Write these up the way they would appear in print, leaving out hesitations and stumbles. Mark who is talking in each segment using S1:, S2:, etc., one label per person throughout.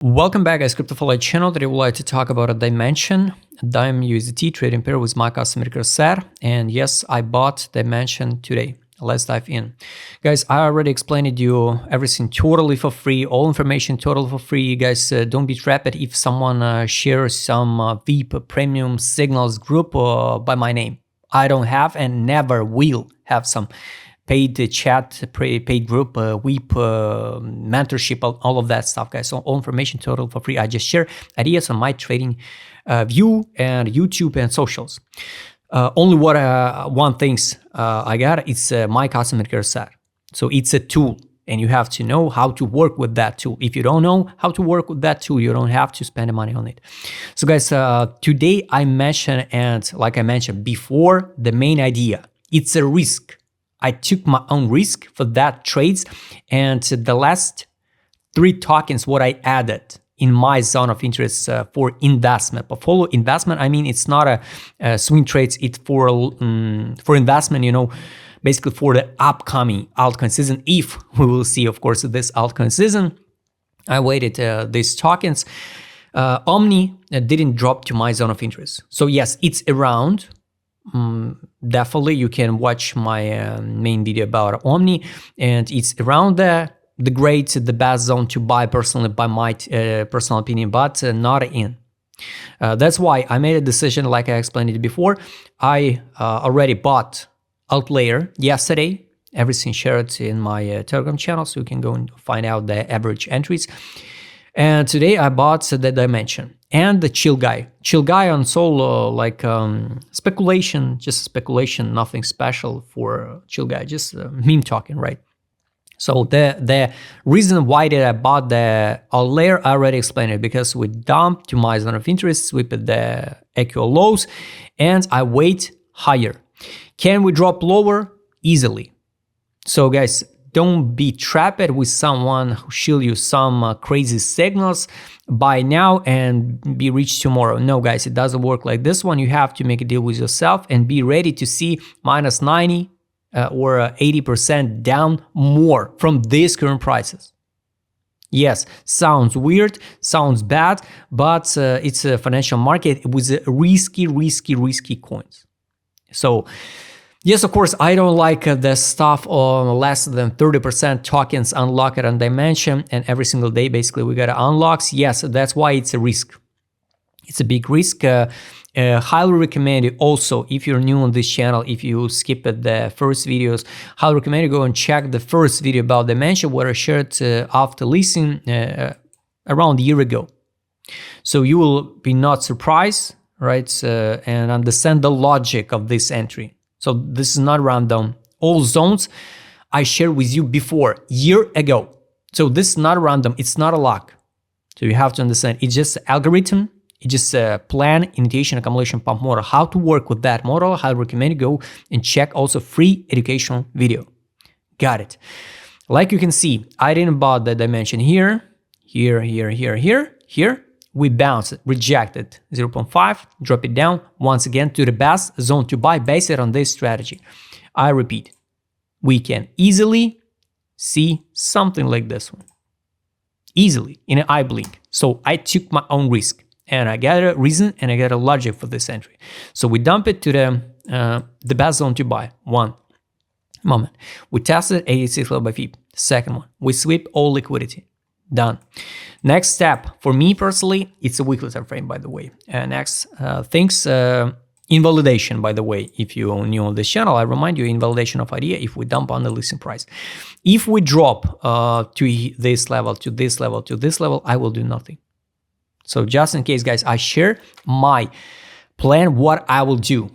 S1: Welcome back, guys. CryptoFollow channel. Today, I would like to talk about a Dymension, USDT trading pair with my customer Sir. And yes, I bought Dymension today. Let's dive in, guys. I already explained to you everything totally for free, all information totally for free. You guys don't be trapped if someone shares some VIP premium signals group by my name. I don't have and never will have some paid chat, paid group, WEEP, mentorship, all of that stuff, guys. So all information total for free. I just share ideas on my trading view and YouTube and socials. Only one things I got, it's my customer care set. So it's a tool and you have to know how to work with that tool. If you don't know how to work with that tool, you don't have to spend money on it. So guys, today I mentioned, and like I mentioned before, the main idea, it's a risk. I took my own risk for that trades, and the last 3 tokens what I added in my zone of interest for investment portfolio investment. I mean, it's not a swing trades. It's for investment. You know, basically for the upcoming altcoin season. If we will see, of course, this altcoin season, I waited these tokens. Omni didn't drop to my zone of interest. So yes, it's around. Definitely you can watch my main video about Omni, and it's around the great, the best zone to buy personally by my personal opinion, but not in. That's why I made a decision, like I explained it before. I already bought Outlayer yesterday, everything shared in my Telegram channel, so you can go and find out the average entries. And today I bought the Dymension and the Chill Guy on Sol, like speculation, just speculation, nothing special for Chill Guy, just meme token, right? So the reason why did I bought the Outlayer, I already explained it, because we dumped to my zone of interest, sweep at the actual lows, and I wait higher. Can we drop lower? Easily. So guys, don't be trapped with someone who show you some crazy signals, buy now and be rich tomorrow. No, guys, it doesn't work like this one. You have to make a deal with yourself and be ready to see minus 90 or 80% down more from these current prices. Yes, sounds weird, sounds bad, but it's a financial market with risky coins. So yes, of course, I don't like the stuff on less than 30% tokens unlocked on Dymension, and every single day, basically, we got unlocks. Yes, that's why it's a risk. It's a big risk. Highly recommend it. Also, if you're new on this channel, if you skipped the first videos, highly recommend you go and check the first video about Dymension, what I shared after listing around a year ago. So you will be not surprised, right, and understand the logic of this entry. So this is not random. All zones I shared with you before, year ago. So this is not random. It's not a luck. So you have to understand. It's just algorithm. It's just a plan, initiation, accumulation, pump model. How to work with that model. I recommend you go and check also free educational video. Got it. Like you can see, I didn't buy the Dymension here. We bounced it, rejected 0.5, drop it down once again to the best zone to buy based on this strategy. I repeat, we can easily see something like this one. Easily, in an eye blink. So I took my own risk and I got a reason and I got a logic for this entry. So we dump it to the best zone to buy. One moment. We tested 86 level by FIB. Second one, we sweep all liquidity. Done. Next step for me personally, it's a weekly time frame, by the way. Next things, invalidation, by the way. If you're new on this channel, I remind you, invalidation of idea if we dump on the listing price. If we drop to this level, to this level, to this level, I will do nothing. So just in case, guys, I share my plan, what I will do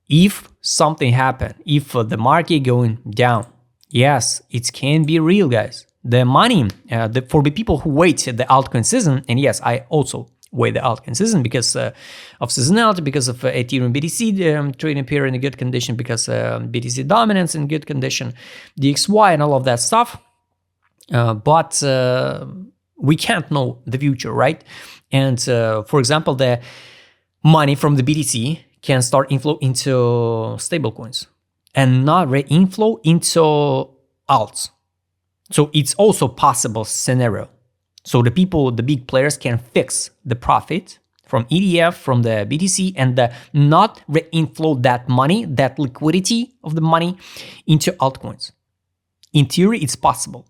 S1: if something happen, if the market going down. Yes, it can be real, guys. The money for the people who wait the altcoin season, and yes, I also wait the altcoin season because of seasonality, because of Ethereum BTC trading pair in a good condition, because BTC dominance in good condition, DXY and all of that stuff. But we can't know the future, right? And for example, the money from the BTC can start inflow into stablecoins and not re-inflow into alts. So it's also possible scenario. So the people, the big players can fix the profit from ETF, from the BTC, and not re-inflow that money, that liquidity of the money into altcoins. In theory, it's possible.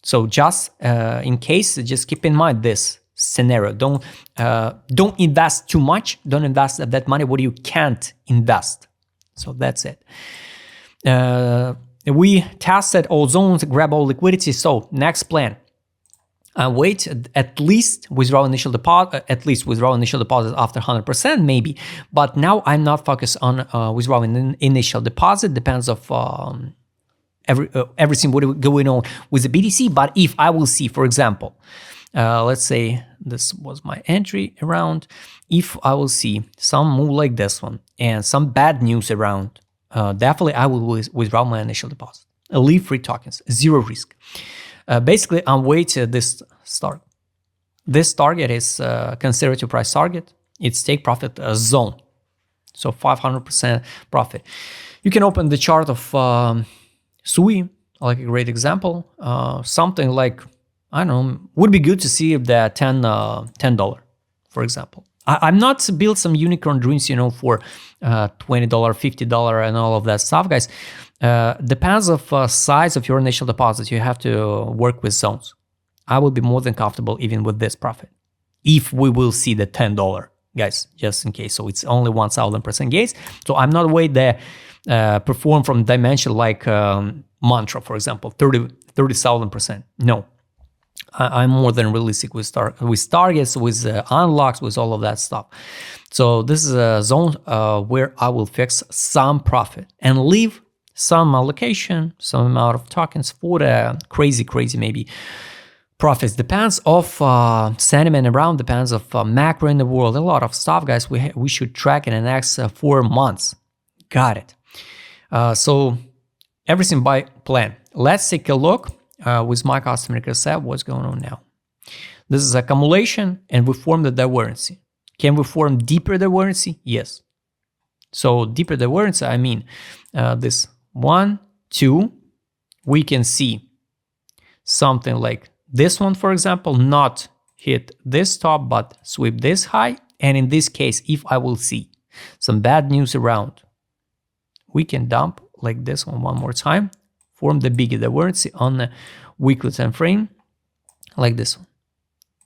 S1: So just in case, just keep in mind this scenario. Don't invest too much. Don't invest that money what you can't invest. So that's it. We tested all zones, grab all liquidity. So next plan. Wait, at least withdraw initial deposit. After 100%, maybe. But now I'm not focused on withdrawing initial deposit. Depends of everything what going on with the BTC. But if I will see, for example, let's say this was my entry around. If I will see some move like this one and some bad news around, definitely I will withdraw my initial deposit. Leave free tokens, zero risk. Basically, I'm waiting this start. This target is conservative price target. It's take profit zone. So 500% profit. You can open the chart of SUI, like a great example. Something like, I don't know, would be good to see the $10, for example. I'm not build some unicorn dreams, for $20, $50 and all of that stuff, guys. Depends of size of your initial deposit. You have to work with zones. I will be more than comfortable even with this profit. If we will see the $10, guys, just in case. So it's only 1000% gains. So I'm not way the perform from Dymension like Mantra, for example, 30,000%. No. I'm more than realistic with targets, with unlocks, with all of that stuff. So this is a zone where I will fix some profit and leave some allocation, some amount of tokens for the crazy maybe profits. Depends of sentiment around, depends of macro in the world, a lot of stuff, guys. We should track in the next 4 months. Got it. So everything by plan. Let's take a look with my customer set what's going on now. This is accumulation and we form the divergence. Can we form deeper divergence? Yes. So deeper divergence, I mean this 1, 2, we can see something like this one, for example, not hit this top, but sweep this high. And in this case, if I will see some bad news around, we can dump like this one more time, form the bigger divergence on the weekly time frame, like this one.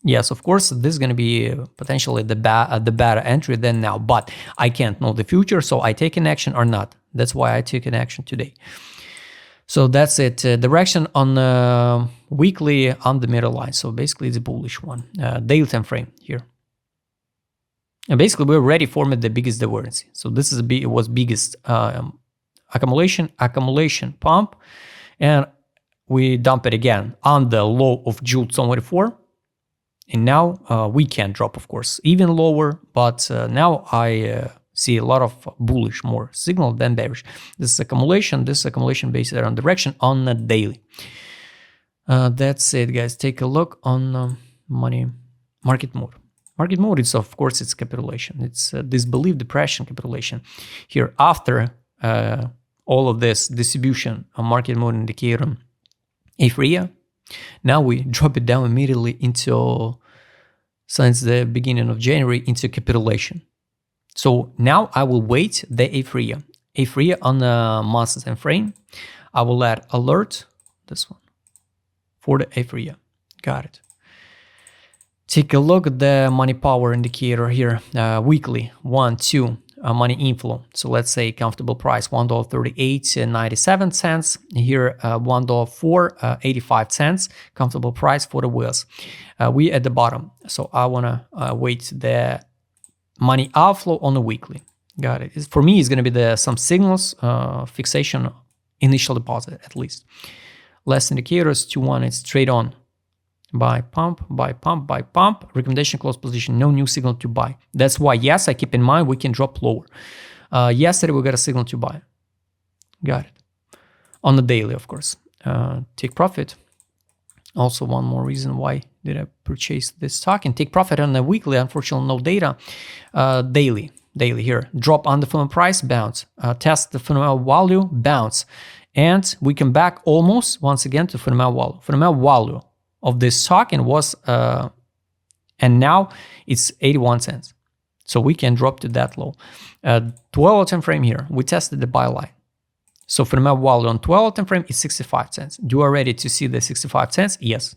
S1: Yes, of course, this is going to be potentially the better entry than now, but I can't know the future, so I take an action or not. That's why I took an action today. So that's it. Direction on weekly on the middle line. So basically, it's a bullish one. Daily time frame here. And basically, we already formed the biggest divergence. So this is was biggest accumulation pump, and we dump it again on the low of June 24. And now we can drop, of course, even lower, but now I see a lot of bullish more signal than bearish. This is accumulation based on direction on the daily. That's it, guys. Take a look on market mode. Market mode is, of course, it's capitulation. It's disbelief, depression, capitulation. Here, after all of this distribution on market mode indicator, euphoria, now we drop it down immediately into, since the beginning of January, into capitulation. So now I will wait the euphoria on the monthly time frame. I will add alert, this one, for the euphoria. Got it. Take a look at the money power indicator here, weekly, 1, 2, money inflow. So let's say comfortable price, $1.38.97. Here, $1.04.85. Comfortable price for the wheels. We at the bottom. So I want to wait the money outflow on the weekly. Got it. For me, it's going to be some signals, fixation, initial deposit at least. Less indicators, 2-1, it's trade on. Buy, pump, buy, pump, buy, pump. Recommendation close position, no new signal to buy. That's why, yes, I keep in mind we can drop lower. Yesterday, we got a signal to buy. Got it. On the daily, of course. Take profit. Also, one more reason why did I purchase this stock and take profit on the weekly. Unfortunately, no data. Daily here. Drop on the fundamental price, bounce. Test the fundamental value, bounce. And we come back almost once again to fundamental value. Fundamental value of this token was, and now it's 81 cents. So we can drop to that low. 12-hour time frame here, we tested the buy line. So for my wallet on 12-hour time frame, it's 65 cents. You are ready to see the 65 cents? Yes.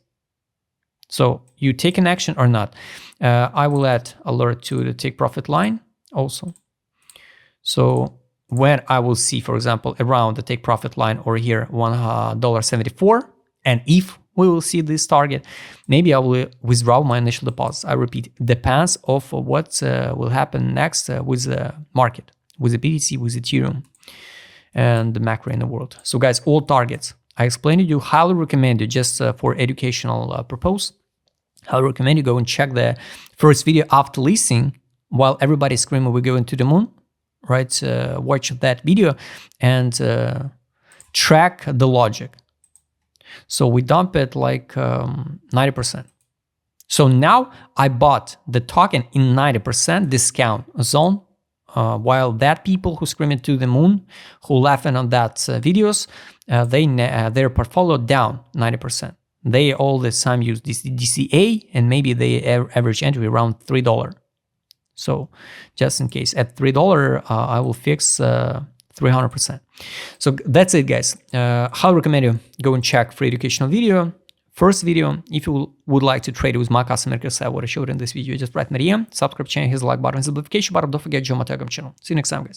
S1: So you take an action or not. I will add alert to the take profit line also. So when I will see, for example, around the take profit line or here $1.74, and if we will see this target, maybe I will withdraw my initial deposits. I repeat, depends of what will happen next with the market, with the BTC, with Ethereum, and the macro in the world. So guys, all targets I explained to you, highly recommend you just for educational purpose. I recommend you go and check the first video after listing while everybody's screaming we're going to the moon, right? Watch that video and track the logic. So we dump it like 90%. So now I bought the token in 90% discount zone, while that people who screaming to the moon, who laughing on that videos, their portfolio down 90%. They all the time use this DCA, and maybe they average entry around $3. So just in case at $3, I will fix 300%. So that's it, guys. Highly recommend you go and check free educational video. First video, if you would like to trade with my customer service, what I showed in this video, just write Maria, subscribe channel, hit the like button, hit the notification button. Don't forget, join my Telegram channel. See you next time, guys.